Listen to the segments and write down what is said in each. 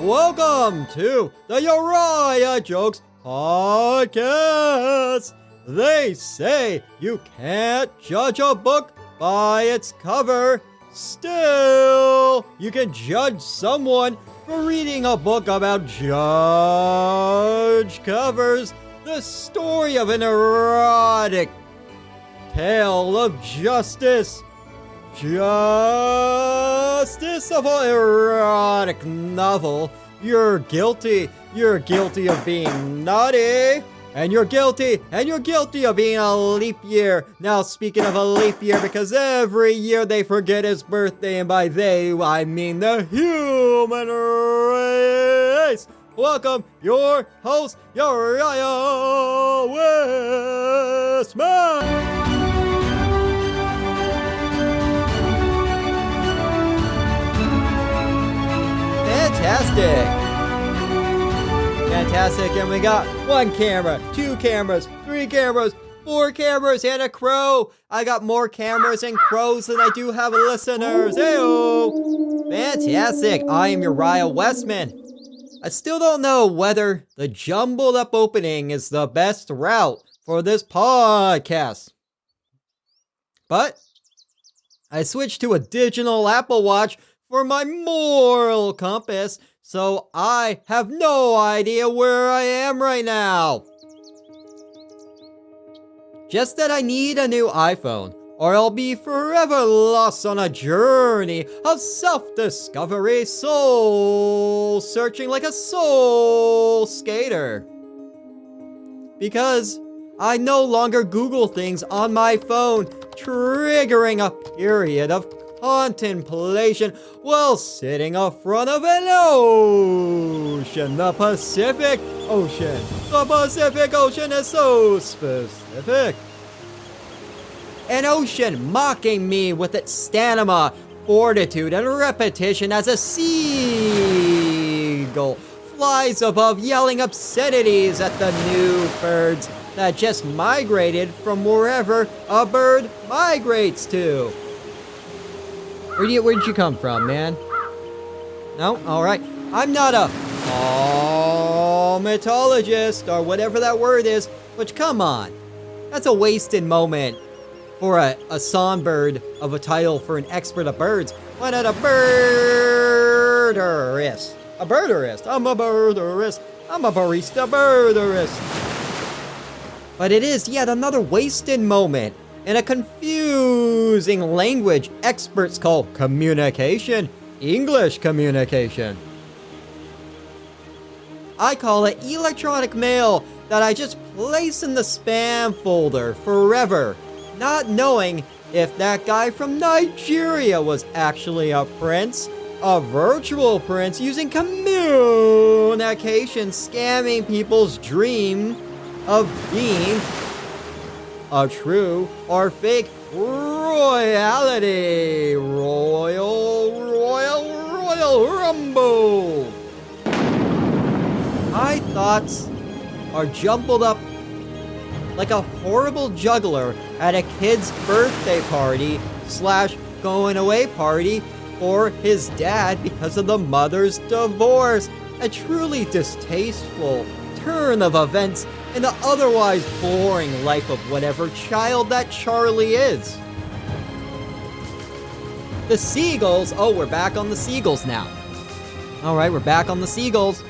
Welcome to the Uriah Jokes Podcast. They say you can't judge a book by its cover. Still, you can judge someone for reading a book about judge covers. The story of an erotic tale of justice. Justice of an erotic novel. You're guilty. You're guilty of being naughty. And you're guilty. And you're guilty of being a leap year. Now, speaking of a leap year, because every year they forget his birthday, and by they, I mean the human race. Welcome, your host, Uriah Wesman. Fantastic, and we got 1 camera, 2 cameras, 3 cameras, 4 cameras, and a crow. I got more cameras and crows than I do have listeners. Heyo! Fantastic, I am Uriah Wesman. I still don't know whether the jumbled up opening is the best route for this podcast. But I switched to a digital Apple Watch for my moral compass, so I have no idea where I am right now. Just that I need a new iPhone, or I'll be forever lost on a journey of self-discovery, soul-searching like a soul skater. Because I no longer Google things on my phone, triggering a period of contemplation while sitting in front of an ocean. The Pacific Ocean. The Pacific Ocean is so specific. An ocean mocking me with its stamina, fortitude, and repetition as a seagull flies above, yelling obscenities at the new birds that just migrated from wherever a bird migrates to. Where'd you come from, man? No? Alright. I'm not a mythologist or whatever that word is, but come on. That's a wasted moment for a songbird of a title for an expert of birds. Why not a birderist? A birderist. I'm a birderist. I'm a barista birderist. But it is yet another wasted moment in a confusing language experts call communication, English communication. I call it electronic mail that I just place in the spam folder forever, not knowing if that guy from Nigeria was actually a prince, a virtual prince using communication, scamming people's dream of being a true or fake royality. Royal Rumble. My thoughts are jumbled up like a horrible juggler at a kid's birthday party / going away party for his dad because of the mother's divorce. A truly distasteful turn of events in the otherwise boring life of whatever child that Charlie is. The seagulls. Oh, we're back on the seagulls now. Alright, we're back on the seagulls.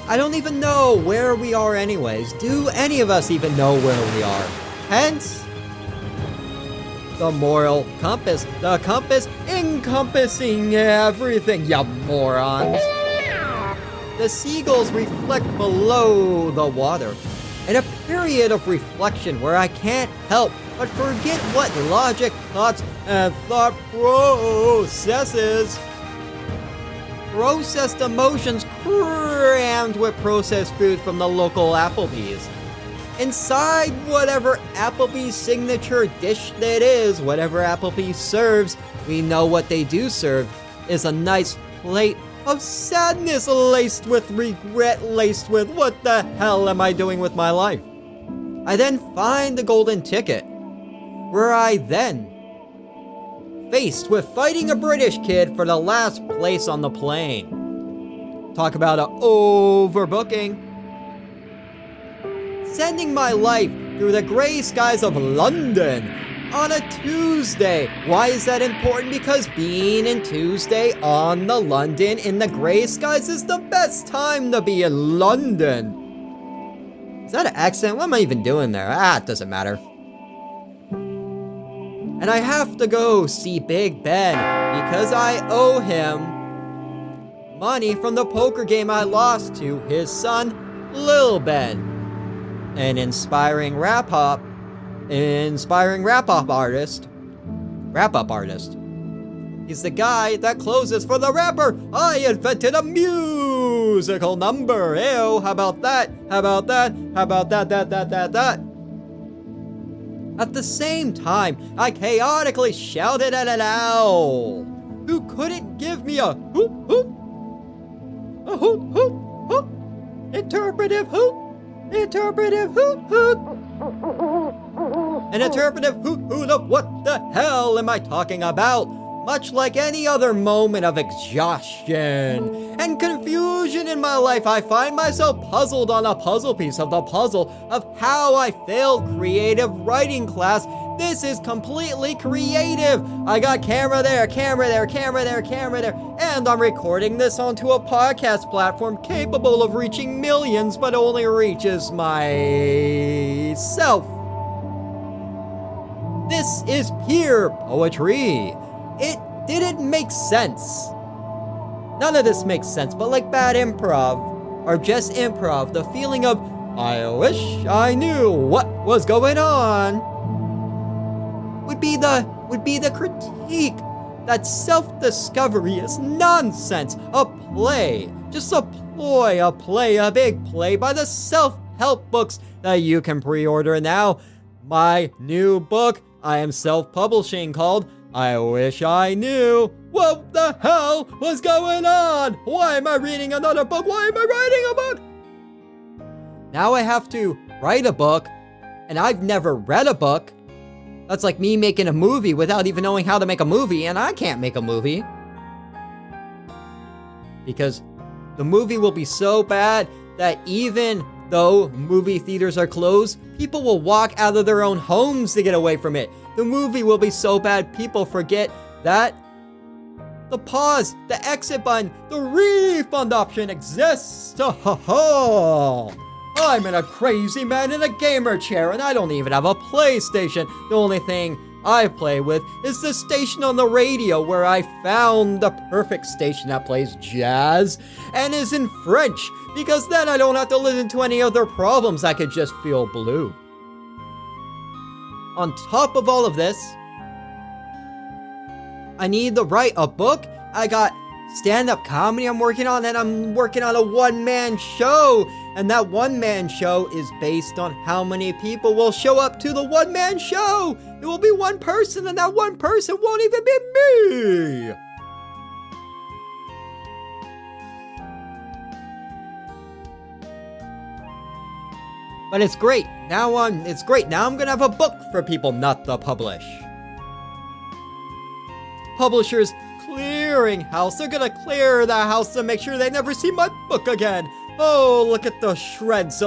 I don't even know where we are anyways. Do any of us even know where we are? Hence, the moral compass. The compass encompassing everything, ya morons. The seagulls reflect below the water, in a period of reflection where I can't help but forget what logic, thoughts, and thought processes. Processed emotions crammed with processed food from the local Applebee's. Inside whatever Applebee's signature dish that is, whatever Applebee's serves, we know what they do serve is a nice plate of sadness laced with regret, laced with what the hell am I doing with my life? I then find the golden ticket, where I then, faced with fighting a British kid for the last place on the plane, Talk about overbooking. Sending my life through the gray skies of London on a Tuesday. Why is that important? Because being in Tuesday on the London in the gray skies is the best time to be in London. Is that an accent? What am I even doing there? It doesn't matter. And I have to go see Big Ben because I owe him money from the poker game I lost to his son, Lil Ben. An inspiring wrap-up artist. He's the guy that closes for the rapper. I invented a musical number. Ew, how about that? That. At the same time, I chaotically shouted at an owl who couldn't give me a hoop hoop. A hoop hoop hoop. Interpretive hoop. Interpretive hoot hoot. An interpretive hoot hoot of what the hell am I talking about? Much like any other moment of exhaustion and confusion in my life, I find myself puzzled on a puzzle piece of the puzzle of how I failed creative writing class. This is completely creative. I got camera there, and I'm recording this onto a podcast platform capable of reaching millions, but only reaches myself. This is pure poetry. It didn't make sense. None of this makes sense, but like bad improv, or just improv, the feeling of, I wish I knew what was going on, would be the critique that self-discovery is nonsense. A play, just a ploy, a big play by the self-help books that you can pre-order now. My new book I am self-publishing called I Wish I Knew What the Hell Was Going On. Why am I reading another book? Why am I writing a book? Now I have to write a book, and I've never read a book. That's like me making a movie without even knowing how to make a movie, and I can't make a movie. Because the movie will be so bad that even though movie theaters are closed, people will walk out of their own homes to get away from it. The movie will be so bad people forget that the pause, the exit button, the refund option exists. I'm in a crazy man in a gamer chair, and I don't even have a PlayStation. The only thing I play with is the station on the radio where I found the perfect station that plays jazz and is in French, because then I don't have to listen to any other problems. I could just feel blue. On top of all of this, I need to write a book. I got stand-up comedy I'm working on, and I'm working on a one-man show. And that one-man show is based on how many people will show up to the one-man show. It will be one person, and that one person won't even be me. But it's great. Now I'm gonna have a book for people not to publish. Publishers clearing house. They're gonna clear the house to make sure they never see my book again. Oh, look at the shreds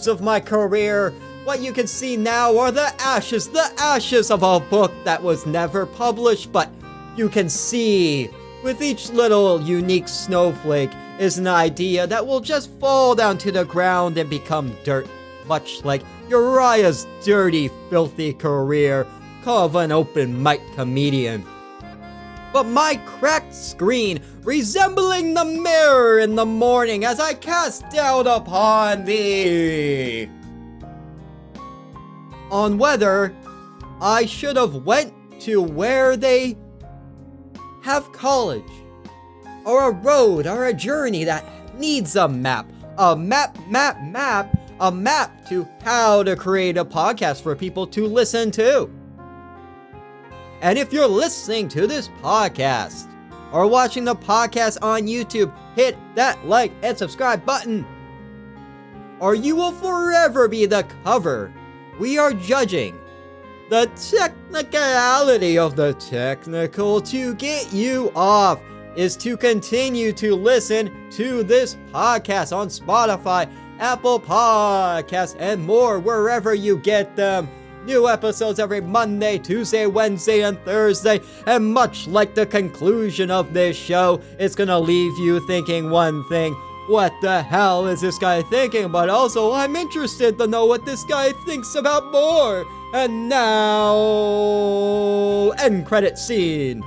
of my career. What you can see now are the ashes of a book that was never published, but you can see with each little unique snowflake is an idea that will just fall down to the ground and become dirt, much like Uriah's dirty, filthy career of an open mic comedian. But my cracked screen, resembling the mirror in the morning as I cast doubt upon thee, on whether I should have went to where they have college, or a road, or a journey that needs a map to how to create a podcast for people to listen to. And if you're listening to this podcast, or watching the podcast on YouTube, hit that like and subscribe button, or you will forever be the cover. We are judging the technicality of the technical to get you off is to continue to listen to this podcast on Spotify, Apple Podcasts, and more, wherever you get them. New episodes every Monday, Tuesday, Wednesday, and Thursday. And much like the conclusion of this show, it's gonna leave you thinking one thing. What the hell is this guy thinking? But also, I'm interested to know what this guy thinks about more. And now, end credit scene.